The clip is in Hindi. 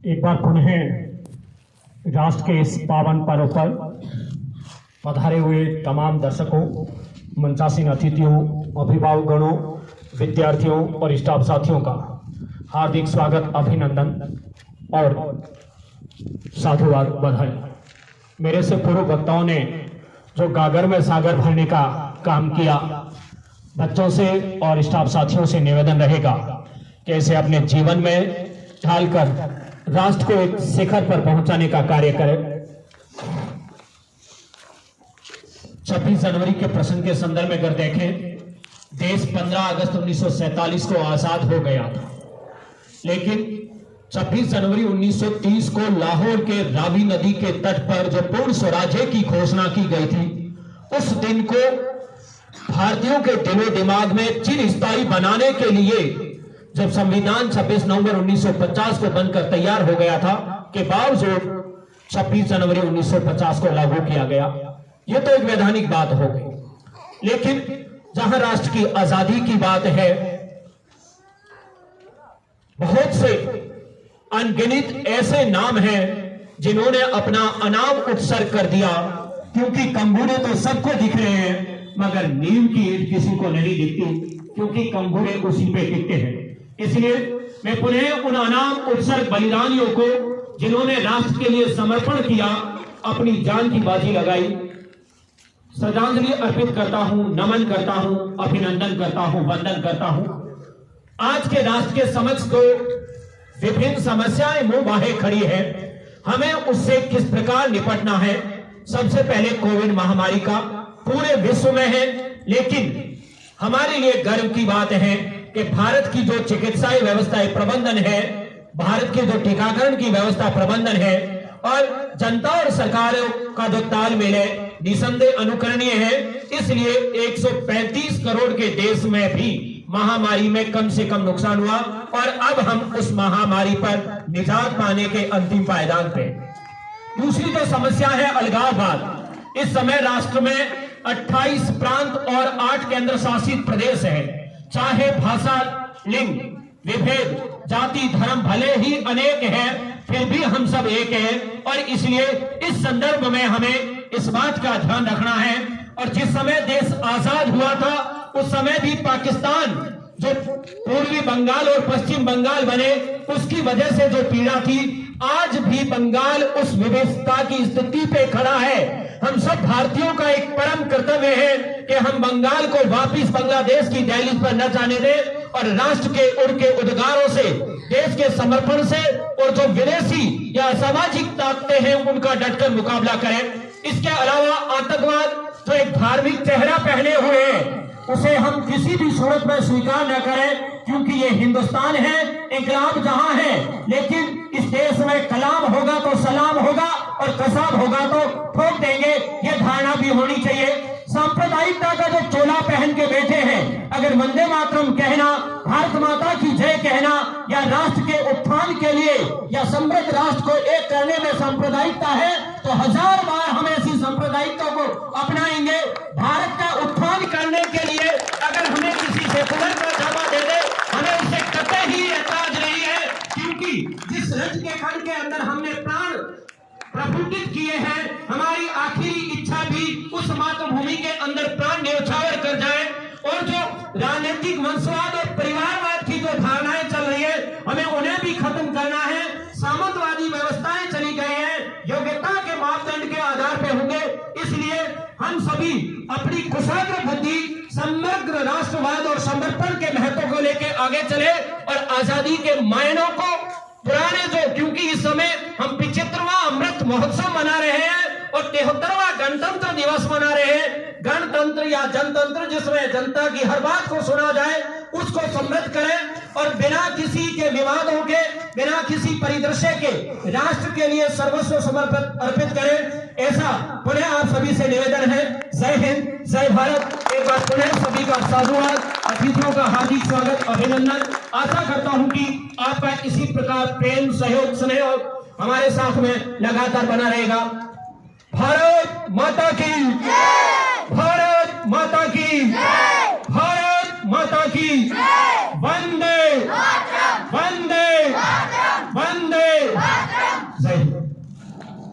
एक बार पुनः राष्ट्र के इस पावन पर्व पर पधारे हुए तमाम दर्शकों, मंचासीन अतिथियों, अभिभावकगणों, विद्यार्थियों और स्टाफ साथियों का हार्दिक स्वागत, अभिनंदन और साधुवाद, बधाई। मेरे से पूर्व वक्ताओं ने जो गागर में सागर भरने का काम किया, बच्चों से और स्टाफ साथियों से निवेदन रहेगा कि इसे अपने जीवन में ढालकर राष्ट्र को एक शिखर पर पहुंचाने का कार्य करें। 26 जनवरी के प्रसंग के संदर्भ में अगर देखें, देश 15 अगस्त 1947 को आजाद हो गया था, लेकिन 26 जनवरी 1930 को लाहौर के रावी नदी के तट पर जो पूर्ण स्वराज्य की घोषणा की गई थी, उस दिन को भारतीयों के दिलो दिमाग में चिरस्थायी बनाने के लिए जब संविधान 26 नवंबर 1950 को बनकर तैयार हो गया था, के बावजूद 26 जनवरी 1950 को लागू किया गया। यह तो एक वैधानिक बात हो गई, लेकिन जहां राष्ट्र की आजादी की बात है, बहुत से अनगिनत ऐसे नाम हैं जिन्होंने अपना अनाम उत्सर्ग कर दिया, क्योंकि कंगूरे तो सबको दिख रहे हैं मगर नीम की ईंट किसी को नहीं दिखती, क्योंकि कंगूरे उसी पे टिकते हैं। इसलिए मैं पुनः उन अनाम उत्सर्ग बलिदानियों को, जिन्होंने राष्ट्र के लिए समर्पण किया, अपनी जान की बाजी लगाई, श्रद्धांजलि अर्पित करता हूं, नमन करता हूं, अभिनंदन करता हूं, वंदन करता हूं। आज के राष्ट्र के समक्ष तो विभिन्न समस्याएं मुंह बाहे खड़ी है, हमें उससे किस प्रकार निपटना है। सबसे पहले कोविड महामारी का पूरे विश्व में है, लेकिन हमारे लिए गर्व की बात है कि भारत की जो चिकित्सा व्यवस्था प्रबंधन है, भारत के जो टीकाकरण की व्यवस्था प्रबंधन है और जनता और सरकारों का जो तालमेल है, निसंदेह अनुकरणीय है। इसलिए 135 करोड़ के देश में भी महामारी में कम से कम नुकसान हुआ और अब हम उस महामारी पर निजात पाने के अंतिम पायदान पे। दूसरी जो समस्या है अलगाववाद। इस समय राष्ट्र में 28 प्रांत और 8 केंद्र शासित प्रदेश है। चाहे भाषा, लिंग, विभेद, जाति, धर्म भले ही अनेक हैं, फिर भी हम सब एक हैं और इसलिए इस संदर्भ में हमें इस बात का ध्यान रखना है। और जिस समय देश आजाद हुआ था, उस समय भी पाकिस्तान जो पूर्वी बंगाल और पश्चिम बंगाल बने, उसकी वजह से जो पीड़ा थी, आज भी बंगाल उस विविधता की स्थिति पे खड़ा है। हम सब भारतीयों का एक परम कर्तव्य है कि हम बंगाल को वापिस बांग्लादेश की दहलीज पर न जाने दें और राष्ट्र के उनके उद्गारों से, देश के समर्पण से और जो विदेशी या असामाजिक ताकतें हैं उनका डटकर मुकाबला करें। इसके अलावा आतंकवाद जो एक धार्मिक चेहरा पहने हुए है, उसे हम किसी भी सूरत में स्वीकार न करें, क्योंकि ये हिंदुस्तान है, इंकलाब जहां है, लेकिन इस देश में कलाम होगा तो सलाम होगा और कसाब होगा तो ठोक देंगे, ये धारणा भी होनी चाहिए। सांप्रदायिकता का जो चोला पहन के बैठे हैं, अगर वंदे मातरम कहना, भारत माता की जय कहना या राष्ट्र के उत्थान के लिए या समृद्ध राष्ट्र को एक करने में सांप्रदायिकता है, तो 1000 बार हम ऐसी सांप्रदायिकता को अपनाएंगे। भारत का उत्थान करने के लिए अगर हमें किसी सेकुलर का दावा दे दे, हमें उससे कतई ही ऐतराज नहीं है, क्योंकि जिस रज के खंड के अंदर हमने प्राण प्रफुल्लित किए हैं, हमारी आखिरी इच्छा भी उस मातृभूमि के अंदर प्राण न्यौछावर कर जाए। और जो राजनीतिक वंशवाद और परिवारवाद की जो धारणाएं चल रही है, हमें उन्हें भी खत्म करना है। सामंतवादी व्यवस्थाएं चली गई हैं, योग्यता के मापदंड के आधार पर होंगे। इसलिए हम सभी अपनी कुशाग्र बुद्धि, समग्र राष्ट्रवाद और समर्पण के महत्व को लेकर आगे चले और आजादी के मायनों को पुराने जो, क्योंकि इस समय हम 75वां अमृत महोत्सव मना रहे हैं और 73वां गणतंत्र दिवस मना रहे हैं। गणतंत्र या जनतंत्र, जिसमें जनता की हर बात को सुना जाए, उसको समृद्ध करें और बिना किसी के विवादों के, बिना किसी परिदृश्य के राष्ट्र के लिए सर्वस्व समर्पित अर्पित करें। ऐसा पुनः आप सभी से निवेदन है। जय हिंद, जय भारत। एक बार पुनः सभी का साधुवाद, अतिथियों का हार्दिक स्वागत, अभिनंदन। आशा करता हूं कि आपका इसी प्रकार प्रेम, सहयोग, स्नेह हमारे साथ में लगातार बना रहेगा। भारत माता की, भारत माता की, भारत माता की, वंदे वंदे वंदे जय हिंद।